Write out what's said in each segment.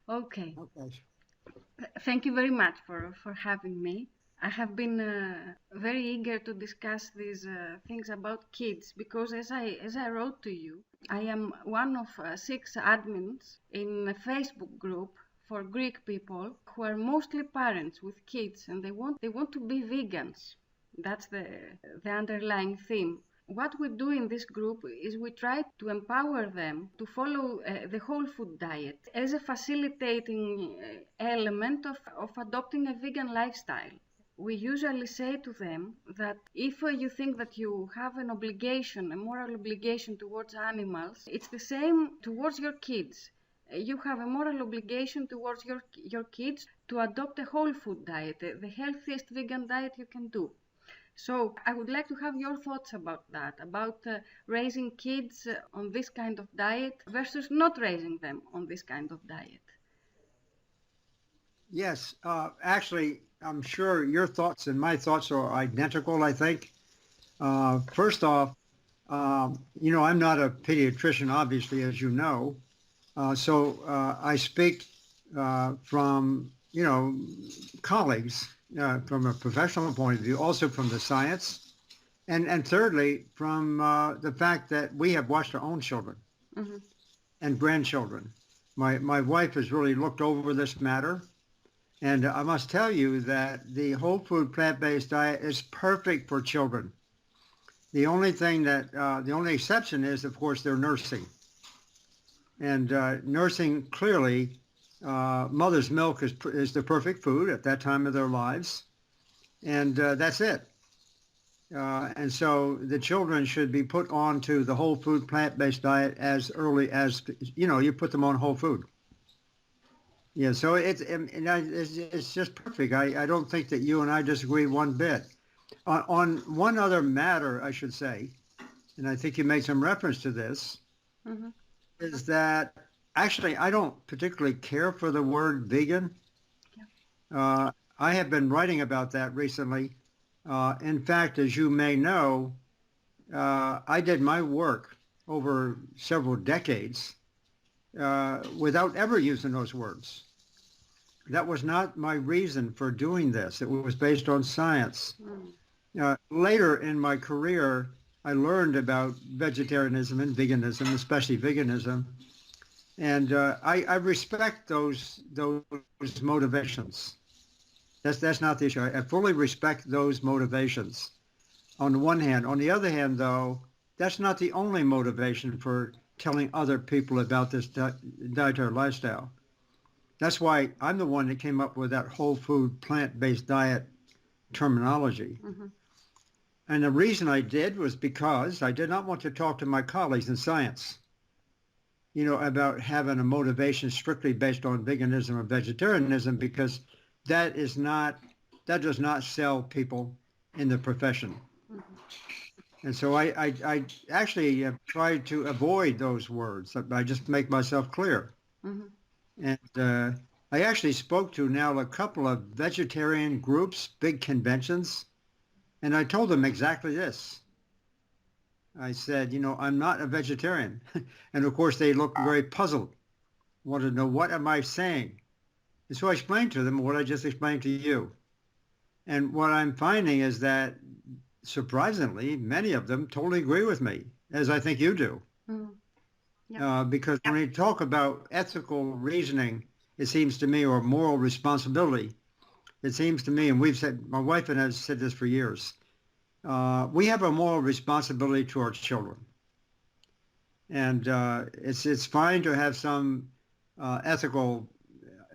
Okay. Okay. Thank you very much for having me. I have been very eager to discuss these things about kids because as I wrote to you, I am one of six admins in a Facebook group for Greek people who are mostly parents with kids, and they want to be vegans. That's the underlying theme. What we do in this group is we try to empower them to follow the whole food diet as a facilitating element of adopting a vegan lifestyle. We usually say to them that if you think that you have an obligation, a moral obligation towards animals, it's the same towards your kids. You have a moral obligation towards your kids to adopt a whole food diet, the healthiest vegan diet you can do. So I would like to have your thoughts about that, about raising kids on this kind of diet versus not raising them on this kind of diet. Yes, actually, I'm sure your thoughts and my thoughts are identical, I think. First off, I'm not a pediatrician, obviously, as you know. So I speak from, colleagues from a professional point of view, also from the science, and thirdly, from the fact that we have watched our own children Mm-hmm. and grandchildren. My wife has really looked over this matter, and I must tell you that the whole food plant-based diet is perfect for children. The only exception is, of course, they're nursing. And nursing clearly, mother's milk is the perfect food at that time of their lives, and that's it. And so the children should be put onto the whole food plant-based diet as early as you put them on whole food. Yeah, so it's just perfect. I don't think that you and I disagree one bit. On one other matter, I should say, and I think you made some reference to this, Mm-hmm. is that actually I don't particularly care for the word vegan. Yeah. I have been writing about that recently. In fact, as you may know, I did my work over several decades without ever using those words. That was not my reason for doing this. It was based on science. Mm. Later in my career, I learned about vegetarianism and veganism, especially veganism, and I respect those motivations. That's not the issue. I fully respect those motivations. On the one hand, on the other hand, though, that's not the only motivation for telling other people about this dietary lifestyle. That's why I'm the one that came up with that whole food plant-based diet terminology. Mm-hmm. And the reason I did was because I did not want to talk to my colleagues in science, about having a motivation strictly based on veganism or vegetarianism, because that is not, that does not sell people in the profession. Mm-hmm. And so I actually tried to avoid those words. I just make myself clear. Mm-hmm. And I actually spoke to now a couple of vegetarian groups, big conventions, and I told them exactly this. I said, I'm not a vegetarian. And of course, they looked very puzzled, wanted to know, what am I saying? And so I explained to them what I just explained to you. And what I'm finding is that, surprisingly, many of them totally agree with me, as I think you do. Mm-hmm. Yeah. Because when we talk about ethical reasoning, it seems to me, or moral responsibility, it seems to me, and we've said, my wife and I have said this for years, we have a moral responsibility to our children. And it's fine to have some ethical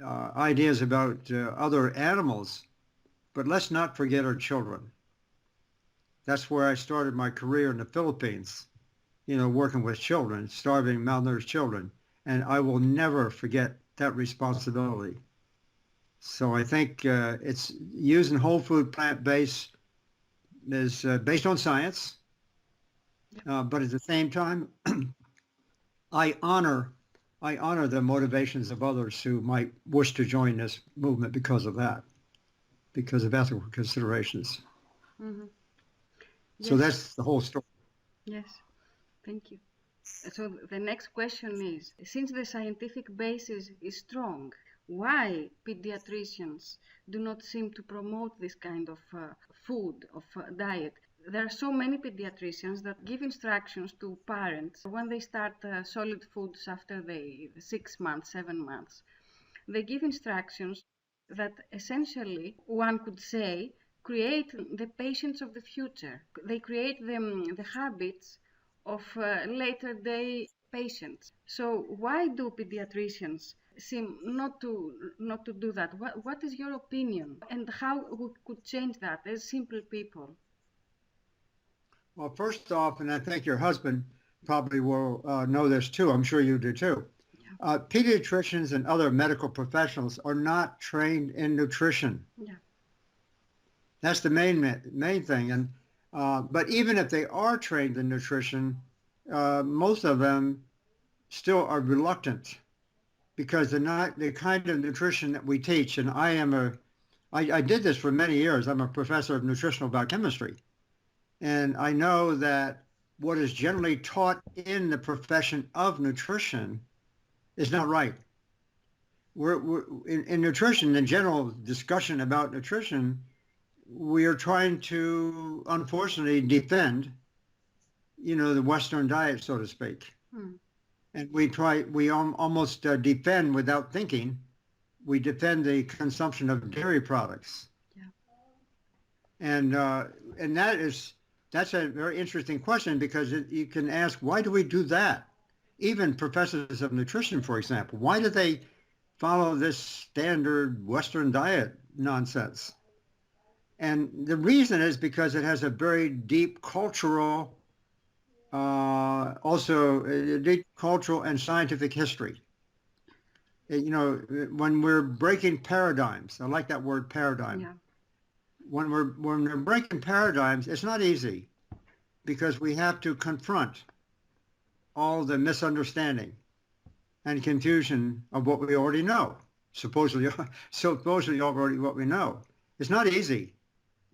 ideas about other animals, but let's not forget our children. That's where I started my career in the Philippines, working with children, starving, malnourished children. And I will never forget that responsibility. So I think it's using whole food plant-based is based on science, but at the same time, I honor I honor the motivations of others who might wish to join this movement because of that, because of ethical considerations. Mm-hmm. So Yes. that's the whole story. Yes. Thank you. So the next question is, since the scientific basis is strong, why pediatricians do not seem to promote this kind of food, of diet? There are so many pediatricians that give instructions to parents when they start solid foods after the 6 months, 7 months. They give instructions that essentially, one could say, create the patients of the future. They create the habits of later day patients. So why do pediatricians seem not to do that? What is your opinion, and how we could change that as simple people? Well, first off, and I think your husband probably will know this too. I'm sure you do too. Yeah. Pediatricians and other medical professionals are not trained in nutrition. Yeah. That's the main thing. And but even if they are trained in nutrition, most of them still are reluctant because they're not the kind of nutrition that we teach. And I did this for many years. I'm a professor of nutritional biochemistry. And I know that what is generally taught in the profession of nutrition is not right. We're in nutrition, in general discussion about nutrition, we are trying to, unfortunately, defend, the Western diet, so to speak. And we almost defend without thinking. We defend the consumption of dairy products. Yeah. And that's a very interesting question because you can ask, why do we do that? Even professors of nutrition, for example, why do they follow this standard Western diet nonsense? And the reason is because it has a very deep cultural, also a deep cultural and scientific history. When we're breaking paradigms, I like that word paradigm. Yeah. When we're breaking paradigms, it's not easy because we have to confront all the misunderstanding and confusion of what we already know, supposedly already what we know. It's not easy,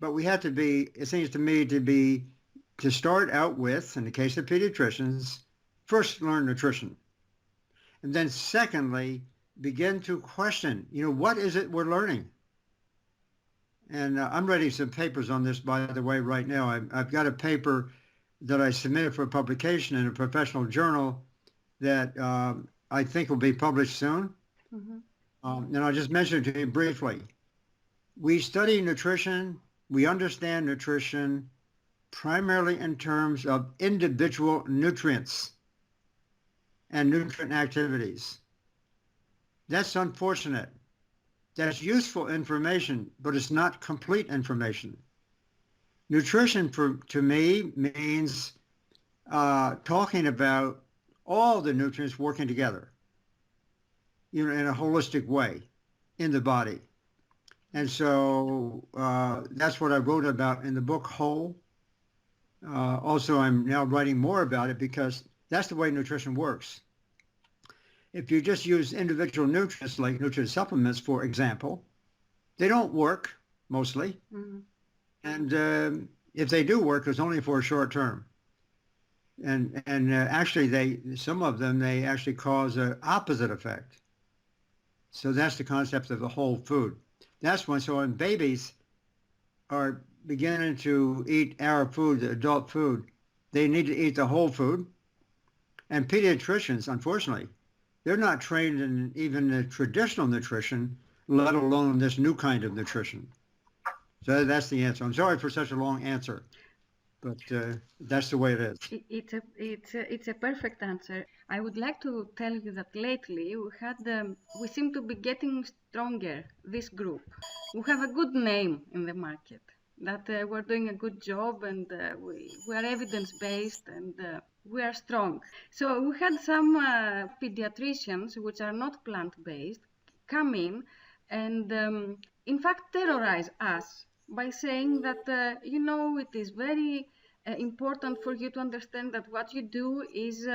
but we have to be, it seems to me, to start out with, in the case of pediatricians, first learn nutrition. And then secondly, begin to question, what is it we're learning? And I'm writing some papers on this, by the way, right now. I've got a paper that I submitted for publication in a professional journal that I think will be published soon. Mm-hmm. And I'll just mention it to you briefly. We study nutrition, we understand nutrition primarily in terms of individual nutrients and nutrient activities. That's unfortunate. That's useful information, but it's not complete information. Nutrition, to me, means talking about all the nutrients working together, in a holistic way in the body. And so that's what I wrote about in the book Whole. Also, I'm now writing more about it because that's the way nutrition works. If you just use individual nutrients like nutrient supplements, for example, they don't work mostly. Mm-hmm. And if they do work, it's only for a short term. And actually, some of them actually cause an opposite effect. So that's the concept of the whole food. That's when babies are beginning to eat our food, the adult food, they need to eat the whole food. And pediatricians, unfortunately, they're not trained in even the traditional nutrition, let alone this new kind of nutrition. So that's the answer. I'm sorry for such a long answer, but that's the way it is. It's a perfect answer. I would like to tell you that lately we seem to be getting stronger, this group. We have a good name in the market, that we're doing a good job, and we are evidence-based, and we are strong. So we had some pediatricians, which are not plant-based, come in and in fact terrorize us by saying that, it is very important for you to understand that what you do is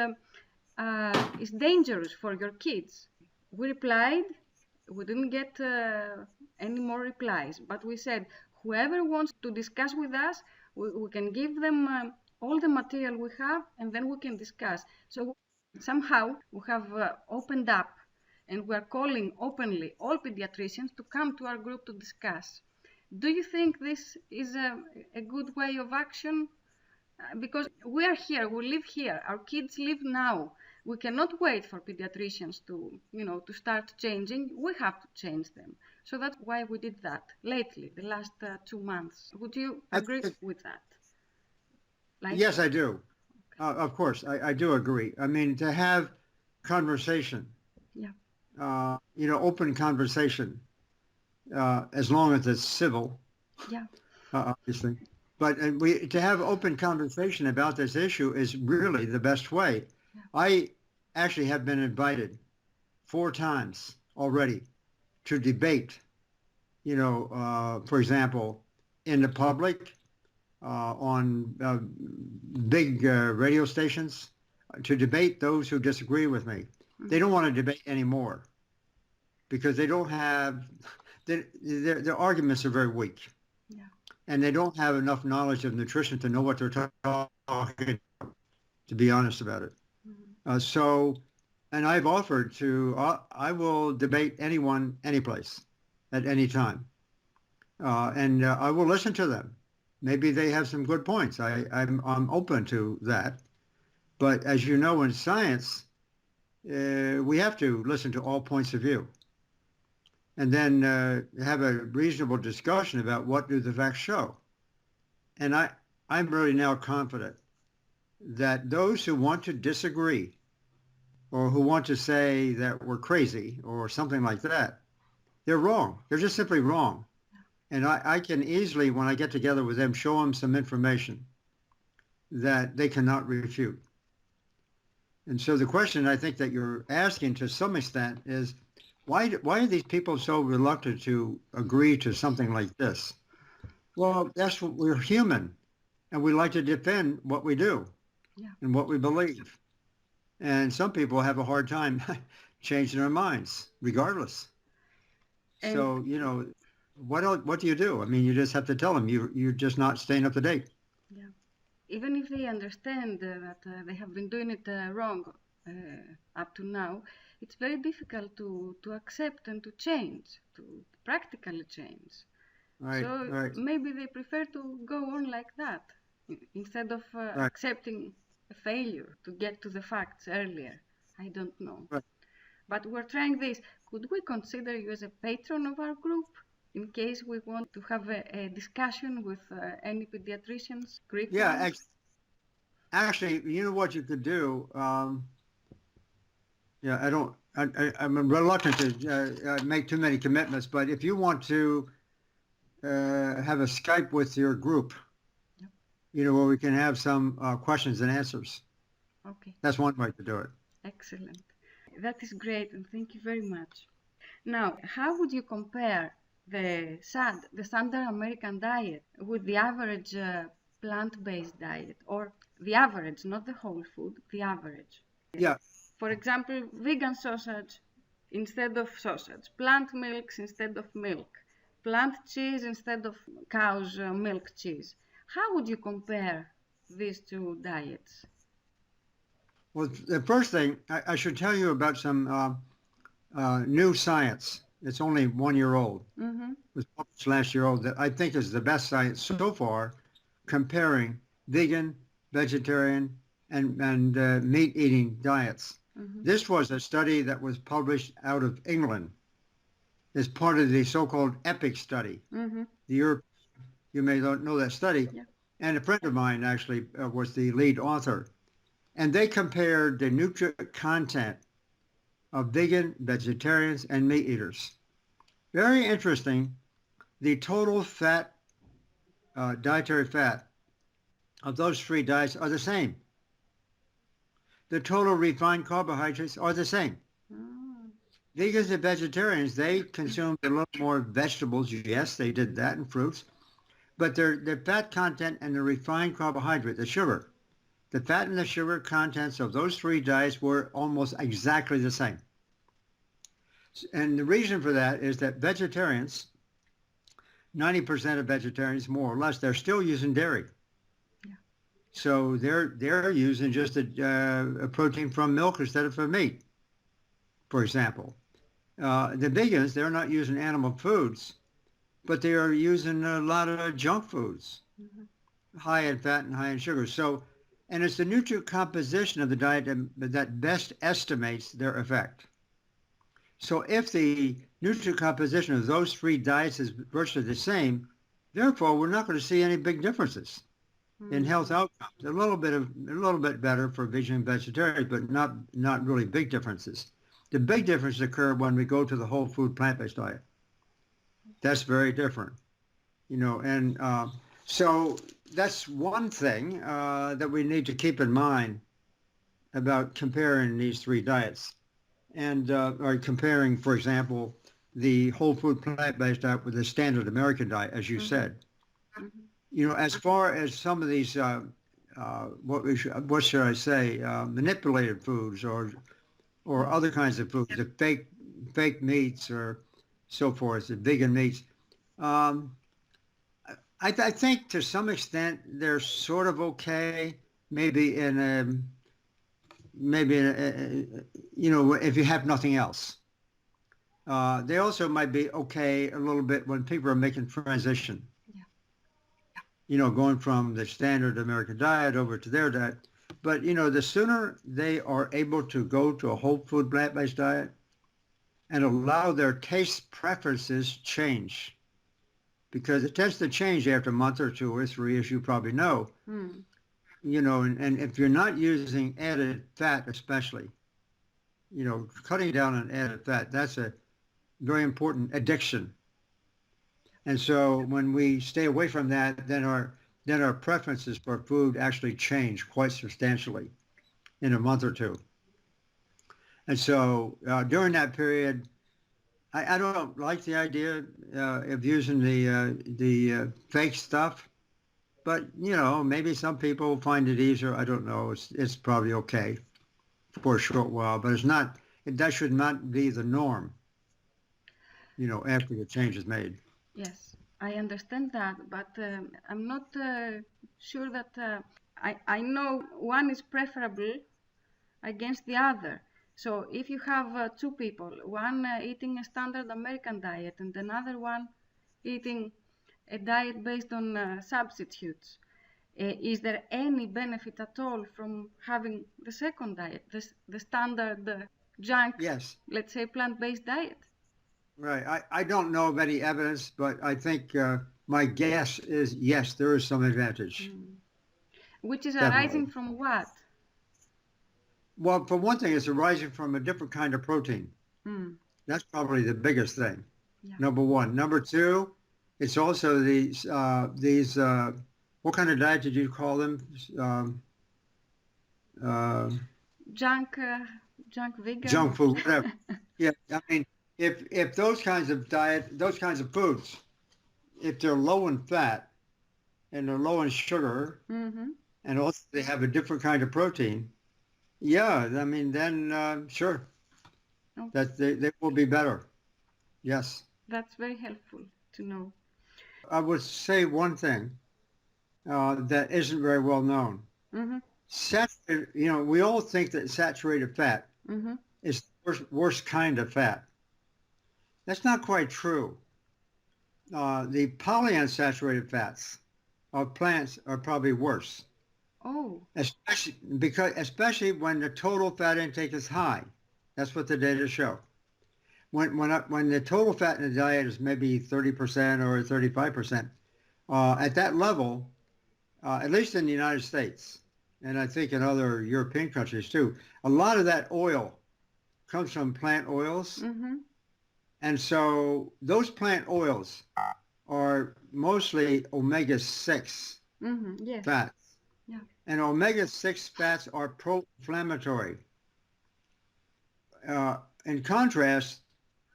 dangerous for your kids. We replied, we didn't get any more replies, but we said, whoever wants to discuss with us, we can give them all the material we have, and then we can discuss. So somehow we have opened up, and we are calling openly all pediatricians to come to our group to discuss. Do you think this is a good way of action? Because we are here, we live here, our kids live now. We cannot wait for pediatricians to, to start changing. We have to change them. So that's why we did that lately, the last 2 months. Would you agree with that? Yes, I do. Of course, I do agree. I mean, to have conversation, open conversation, as long as it's civil, obviously. But to have open conversation about this issue is really the best way. Yeah. I actually have been invited 4 times already to debate, for example, in the public, on big radio stations, to debate those who disagree with me. Mm-hmm. They don't want to debate anymore because they don't have, their arguments are very weak. Yeah. And they don't have enough knowledge of nutrition to know what they're talking about, to be honest about it. Mm-hmm. And I've offered I will debate anyone, anyplace, at any time. And I will listen to them. Maybe they have some good points. I'm open to that. But as you know, in science, we have to listen to all points of view. And then have a reasonable discussion about what do the facts show. And I'm really now confident that those who want to disagree or who want to say that we're crazy or something like that, they're wrong. They're just simply wrong. And I can easily, when I get together with them, show them some information that they cannot refute. And so the question I think that you're asking to some extent is, why are these people so reluctant to agree to something like this? Well, that's what we're human, and we like to defend what we do and what we believe. And some people have a hard time changing their minds, regardless. And so, what do you do? I mean, you just have to tell them you're just not staying up to date. Yeah. Even if they understand that they have been doing it wrong up to now, it's very difficult to accept and to change, to practically change. Right, so maybe they prefer to go on like that instead of accepting a failure to get to the facts earlier. I don't know. Right. But we're trying this. Could we consider you as a patron of our group in case we want to have a discussion with any pediatricians? Yeah, actually, you know what you could do? I'm reluctant to make too many commitments, but if you want to have a Skype with your group, where we can have some questions and answers. Okay. That's one way to do it. Excellent. That is great, and thank you very much. Now, how would you compare the standard American diet with the average plant-based diet, or the average, not the whole food, the average? Yeah. For example, vegan sausage instead of sausage, plant milks instead of milk, plant cheese instead of cow's milk cheese. How would you compare these two diets? Well, the first thing, I should tell you about some new science. It's only 1 year old. Mm-hmm. It was published last year old, that I think is the best science so far, comparing vegan, vegetarian, and meat-eating diets. Mm-hmm. This was a study that was published out of England as part of the so-called EPIC study. Mm-hmm. You may know that study. Yeah. And a friend of mine actually was the lead author. And they compared the nutrient content of vegan, vegetarians, and meat eaters. Very interesting. The total fat, dietary fat of those 3 diets are the same. The total refined carbohydrates are the same. Mm. Vegans and vegetarians, they consumed a little more vegetables. Yes, they did that, and fruits. But their fat content and the refined carbohydrate, the sugar, the fat and the sugar contents of those 3 diets were almost exactly the same. And the reason for that is that vegetarians, 90% of vegetarians, more or less, they're still using dairy. Yeah. So they're using just a protein from milk instead of from meat, for example. The vegans, they're not using animal foods, but they are using a lot of junk foods, high in fat and high in sugar. So, and it's the nutrient composition of the diet that best estimates their effect. So if the nutrient composition of those three diets is virtually the same, therefore we're not going to see any big differences in health outcomes. A little bit better for vegan and vegetarians, but not really big differences. The big differences occur when we go to the whole food plant-based diet. That's very different, and so that's one thing that we need to keep in mind about comparing these three diets, and or comparing, for example, the whole food plant-based diet with the standard American diet, as you said. As far as some of these, what should I say, manipulated foods or other kinds of foods, the fake meats or so forth, the vegan meats. I think to some extent they're sort of okay. Maybe in a, if you have nothing else. They also might be okay a little bit when people are making transition. Going from the standard American diet over to their diet. But, the sooner they are able to go to a whole food plant-based diet and allow their taste preferences change, because it tends to change after a month or two or three, as you probably know. And if you're not using added fat especially, cutting down on added fat, that's a very important addiction. And so when we stay away from that, then our preferences for food actually change quite substantially in a month or two. And so during that period, I don't like the idea of using the fake stuff, but maybe some people find it easier. I don't know. It's probably okay for a short while, but that should not be the norm. After the change is made. Yes, I understand that, but I'm not sure that I know one is preferable against the other. So if you have two people, one eating a standard American diet and another one eating a diet based on substitutes, is there any benefit at all from having the second diet, the standard junk, Yes. let's say plant-based diet? Right. I don't know of any evidence, but I think my guess is yes, there is some advantage. Which is Definitely. Arising from what? Well, for one thing, it's arising from a different kind of protein. That's probably the biggest thing. Yeah. Number one. Number two, it's also these what kind of diet did you call them? Junk vegan. Junk food, whatever. Yeah, I mean, if those kinds of foods, if they're low in fat and they're low in sugar, and also they have a different kind of protein, yeah, I mean, then sure, that they will be better. Yes. That's very helpful to know. I would say one thing that isn't very well known. Saturated, we all think that saturated fat is the worst kind of fat. That's not quite true. The polyunsaturated fats of plants are probably worse. Oh. Especially when the total fat intake is high. That's what the data show. When the total fat in the diet is maybe 30% or 35%, at that level, at least in the United States, and I think in other European countries too, a lot of that oil comes from plant oils. And so those plant oils are mostly omega-6 yes. fats. Yeah. And omega-6 fats are pro-inflammatory. In contrast,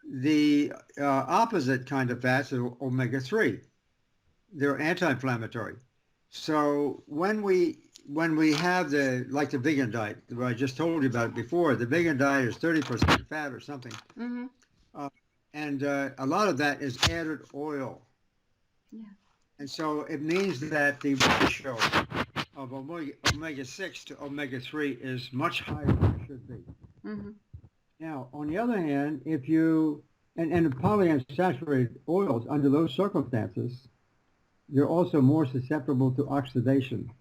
the opposite kind of fats are omega-3. They're anti-inflammatory. So when we have the vegan diet, I just told you about it before, the vegan diet is 30% fat or something. And a lot of that is added oil. Yeah. And so it means that the ratio of omega-6 to omega-3 is much higher than it should be. Mm-hmm. Now, on the other hand, if you, and the polyunsaturated oils, under those circumstances, you're also more susceptible to oxidation.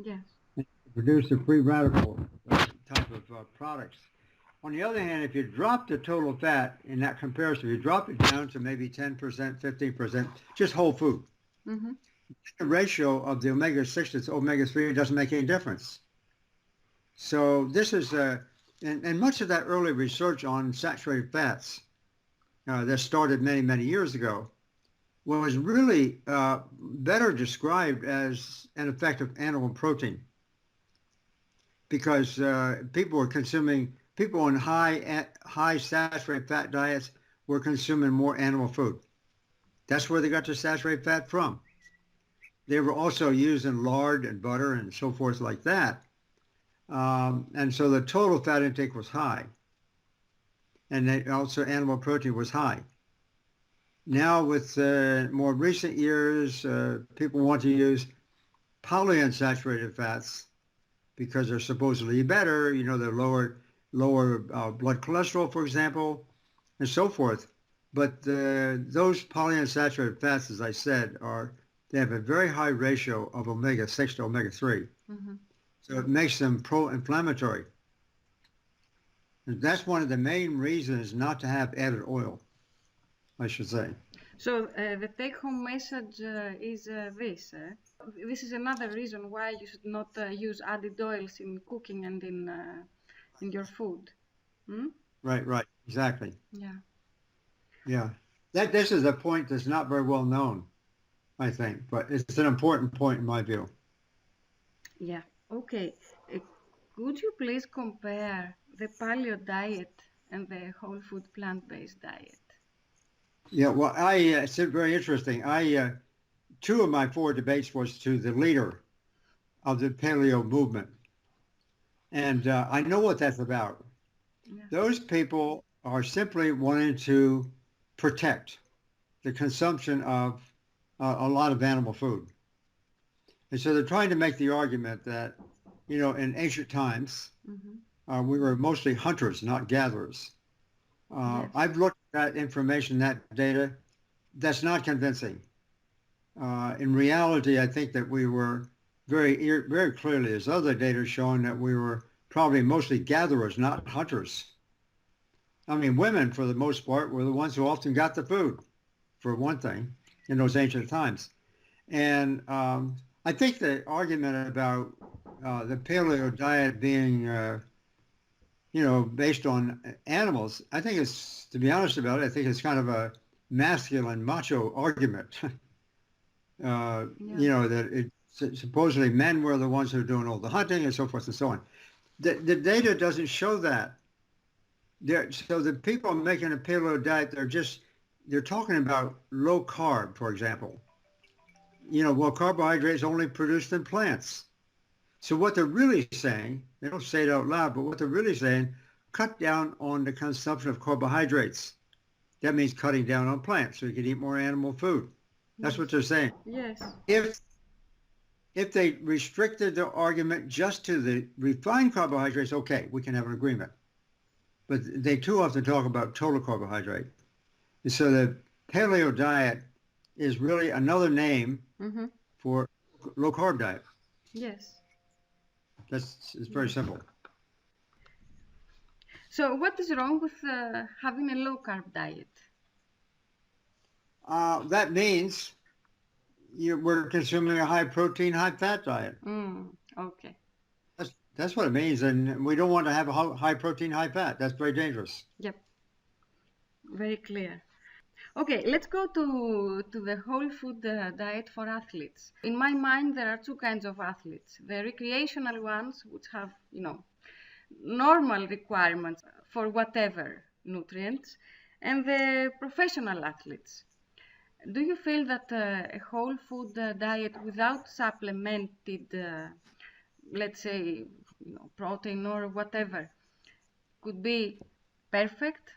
Yes. And produce the free radical type of products. On the other hand, if you drop the total fat in that comparison, if you drop it down to maybe 10%, 15%, just whole food, Mm-hmm. the ratio of the omega-6 to omega-3 doesn't make any difference. So this is, and much of that early research on saturated fats that started many, many years ago was really better described as an effect of animal protein, because people on high saturated fat diets were consuming more animal food. That's where they got their saturated fat from. They were also using lard and butter and so forth like that. And so the total fat intake was high. And also animal protein was high. Now with more recent years, people want to use polyunsaturated fats because they're supposedly better. You know, they're lower blood cholesterol, for example, and so forth. But those polyunsaturated fats, as I said, they have a very high ratio of omega-6 to omega-3. Mm-hmm. So it makes them pro-inflammatory. And that's one of the main reasons not to have added oil, I should say. So the take-home message is this. This is another reason why you should not use added oils in cooking and in your food. Hmm? Right, exactly. Yeah. This is a point that's not very well known, I think, but it's an important point in my view. Yeah. Okay. Could you please compare the paleo diet and the whole food plant-based diet? Yeah, well, it's very interesting. 2 of my 4 debates was to the leader of the paleo movement. And I know what that's about. Yeah. Those people are simply wanting to protect the consumption of a lot of animal food. And so they're trying to make the argument that, in ancient times, Mm-hmm. We were mostly hunters, not gatherers. Yes. I've looked at that information, that data. That's not convincing. In reality, I think that we were very clearly, as other data showing that we were probably mostly gatherers, not hunters. I mean, women, for the most part, were the ones who often got the food, for one thing, in those ancient times. And I think the argument about the paleo diet being, based on animals, I think it's, to be honest about it, I think it's kind of a masculine, macho argument. That supposedly men were the ones who were doing all the hunting and so forth and so on. The data doesn't show that. So the people making a paleo diet, they're talking about low carb, for example. Well, carbohydrates only produced in plants. So what they're really saying, they don't say it out loud, but what they're really saying, cut down on the consumption of carbohydrates. That means cutting down on plants so you can eat more animal food. That's what they're saying. Yes. If they restricted their argument just to the refined carbohydrates, okay, we can have an agreement. But they too often talk about total carbohydrate. And so the paleo diet is really another name Mm-hmm. for low carb diet. Yes. It's very simple. So what is wrong with having a low carb diet? That means we're consuming a high protein, high fat diet. Okay. That's what it means, and we don't want to have a high protein, high fat. That's very dangerous. Yep. Very clear. Okay, let's go to the whole food diet for athletes. In my mind, there are 2 kinds of athletes. The recreational ones, which have, normal requirements for whatever nutrients, and the professional athletes. Do you feel that a whole food diet without supplemented, let's say, protein or whatever, could be perfect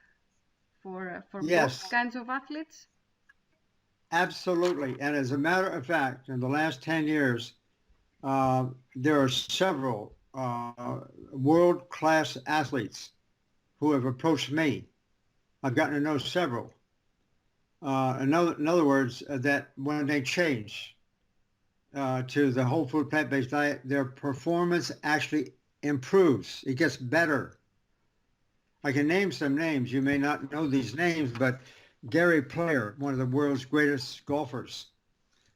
for Yes. both kinds of athletes? Absolutely. And as a matter of fact, in the last 10 years, There are several world-class athletes who have approached me. I've gotten to know several. In other words, that when they change to the whole food plant-based diet, their performance actually improves. It gets better. I can name some names. You may not know these names, but Gary Player, one of the world's greatest golfers,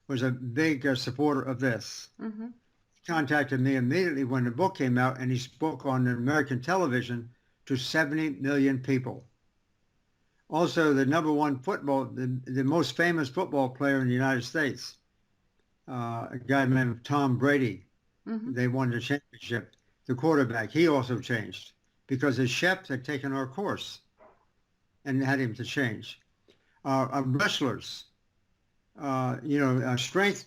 was a big supporter of this. Mm-hmm. He contacted me immediately when the book came out, and he spoke on American television to 70 million people. Also, the number one the most famous football player in the United States, a guy named Tom Brady. Mm-hmm. They won the championship. The quarterback, he also changed because his chefs had taken our course and had him to change. Wrestlers, strength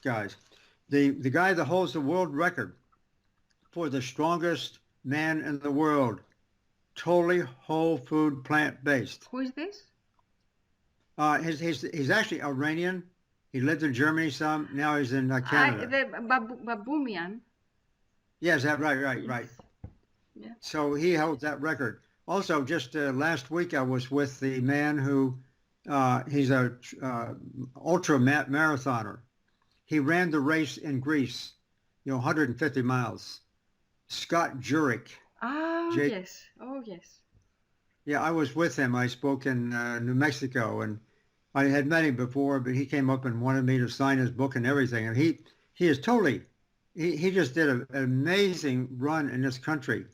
guys. The guy that holds the world record for the strongest man in the world, totally whole food, plant-based. Who is this? He's actually Iranian. He lived in Germany some. Now he's in Canada. The Babumian. Yes, right. Yeah. So he held that record. Also, just last week I was with the man who, he's a ultra marathoner. He ran the race in Greece, 150 miles. Scott Jurek. Yes. Oh, yes. Yeah, I was with him. I spoke in New Mexico, and I had met him before, but he came up and wanted me to sign his book and everything. And he is totally, he just did an amazing run in this country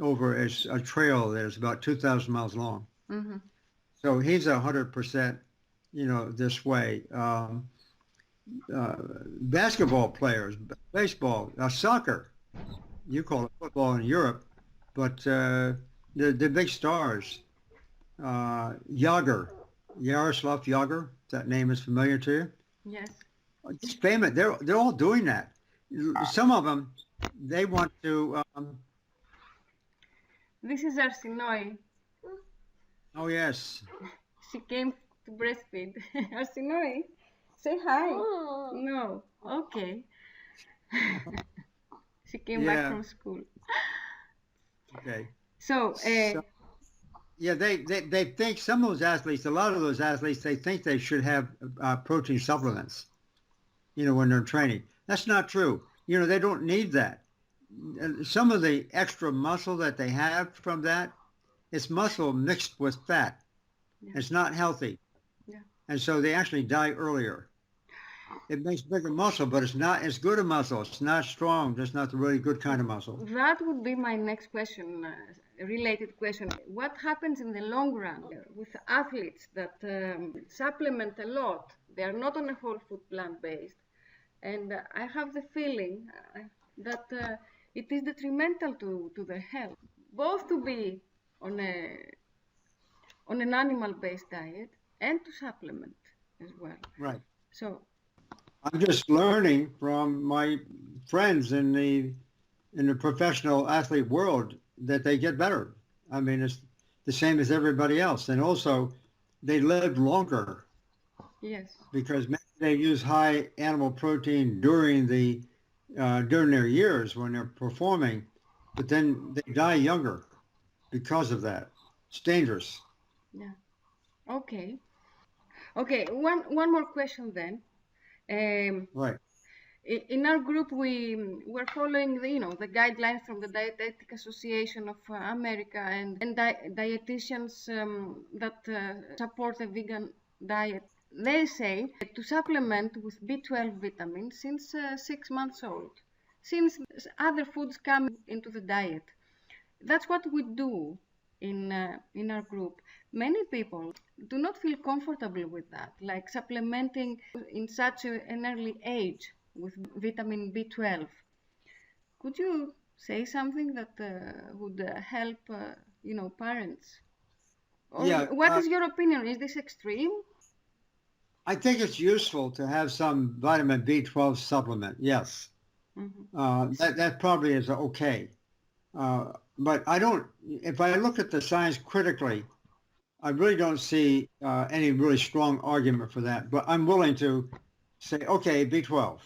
over a trail that is about 2,000 miles long. Mm-hmm. So he's 100%, this way. Basketball players, baseball, soccer. You call it football in Europe, but the big stars, Yaroslav Jagr, that name is familiar to you? Yes. It's famous. They're all doing that. Some of them, they want to. This is Arsinoi. Oh yes. She came to breastfeed. Arsinoi, say hi. Oh. No. Okay. She came Yeah. back from school. Okay. So, yeah, they think some of those athletes, a lot of those athletes, they think they should have protein supplements, when they're training. That's not true. They don't need that. Some of the extra muscle that they have from that, it's muscle mixed with fat. Yeah. It's not healthy. Yeah. And so they actually die earlier. It makes bigger muscle, but it's not as good a muscle. It's not strong. It's not the really good kind of muscle. that would be my next question, related question. What happens in the long run with athletes that supplement a lot? They are not on a whole food plant-based. And I have the feeling that it is detrimental to their health, both to be on an animal-based diet and to supplement as well. Right. So I'm just learning from my friends in the professional athlete world that they get better. I mean, it's the same as everybody else. And also, they live longer yes, because maybe they use high animal protein during their years when they're performing, but then they die younger because of that. It's dangerous. yeah, okay. One more question then. Right. In our group, we're following the guidelines from the Dietetic Association of America and dietitians that support a vegan diet. They say to supplement with B12 vitamin since 6 months old, since other foods come into the diet. That's what we do in our group. Many people do not feel comfortable with that, like supplementing in such an early age with vitamin B12. Could you say something that would help, parents? Or Yeah. what is your opinion? Is this extreme? I think it's useful to have some vitamin B12 supplement. Yes. Mm-hmm. That probably is okay. But if I look at the science critically, I really don't see any really strong argument for that. But I'm willing to say, okay, B12.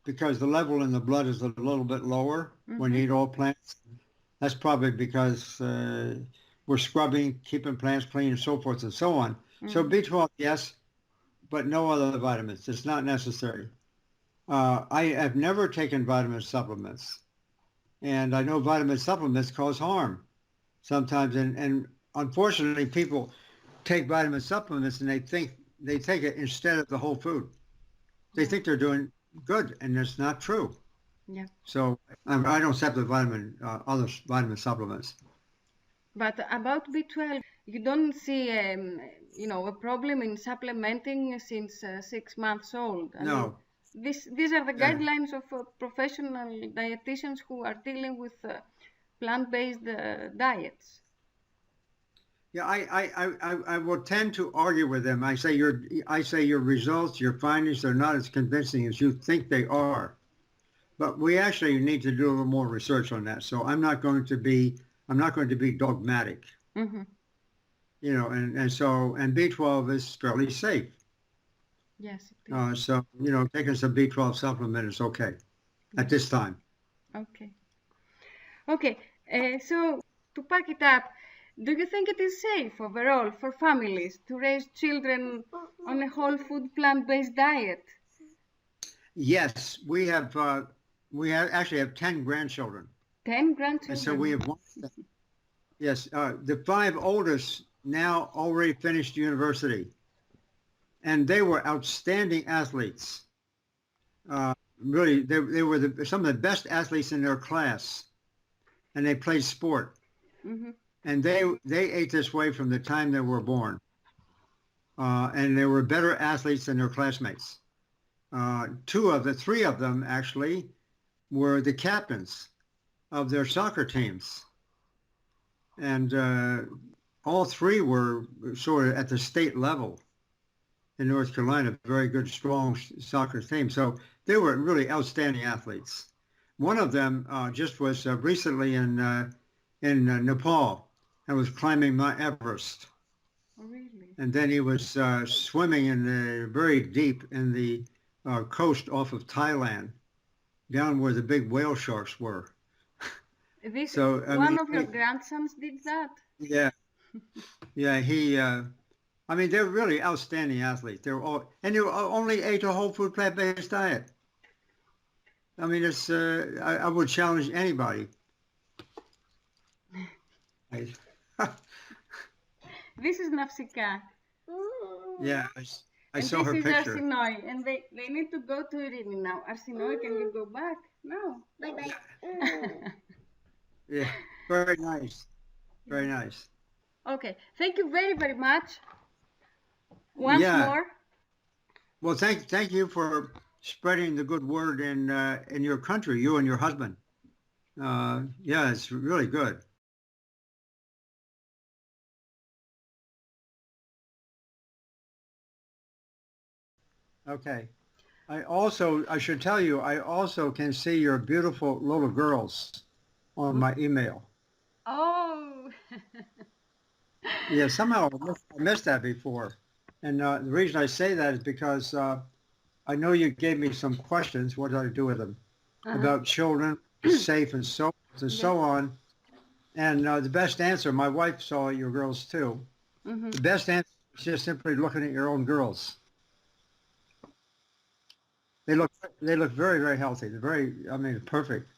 because the level in the blood is a little bit lower when you eat all plants. That's probably because we're scrubbing, keeping plants clean, and so forth and so on. So B12, yes, but no other vitamins. It's not necessary. I have never taken vitamin supplements, and I know vitamin supplements cause harm sometimes. And unfortunately, people take vitamin supplements and they think they take it instead of the whole food. They think they're doing good, and that's not true. Yeah. So I don't accept the other vitamin supplements. But about B12, you don't see, a problem in supplementing since 6 months old. I No. mean, these are the guidelines of professional dietitians who are dealing with plant-based diets. Yeah, I will tend to argue with them. I say your results, your findings are not as convincing as you think they are. But we actually need to do a little more research on that. So I'm not going to be dogmatic. Mm-hmm. And B12 is fairly safe. Yes, it is. So taking some B12 supplement is okay at this time. Okay. Okay. So to pack it up, do you think it is safe overall for families to raise children on a whole food plant-based diet? Yes, we actually have 10 grandchildren. 10 grandchildren. And so we have one. Yes, the 5 oldest now already finished university, and they were outstanding athletes. Really, they were some of the best athletes in their class, and they played sport. Mm-hmm. And they ate this way from the time they were born, and they were better athletes than their classmates. 3 of them actually were the captains of their soccer teams, and all 3 were sort of at the state level in North Carolina, very good, strong soccer team. So they were really outstanding athletes. One of them just was recently in Nepal and was climbing Mount Everest. Oh, really? And then he was swimming very deep in the coast off of Thailand, down where the big whale sharks were. One of your grandsons did that? Yeah. Yeah, they're really outstanding athletes. They only ate a whole food plant-based diet. I mean, I would challenge anybody. This is Nafsika. Yeah, I saw her picture. This is Arsinoi, and they need to go to Irini now. Arsinoi, can you go back? No. Bye-bye. Yeah, very nice. Very nice. Okay, thank you very, very much. Once more. Well, thank you for spreading the good word in your country, you and your husband. It's really good. Okay. I should tell you, I also can see your beautiful little girls on my email. Oh. Yeah, somehow I missed that before. And the reason I say that is because I know you gave me some questions. What did I do with them? About children, safe and so on. And the best answer, my wife saw your girls too. Mm-hmm. The best answer is just simply looking at your own girls. They look very, very healthy. They're perfect.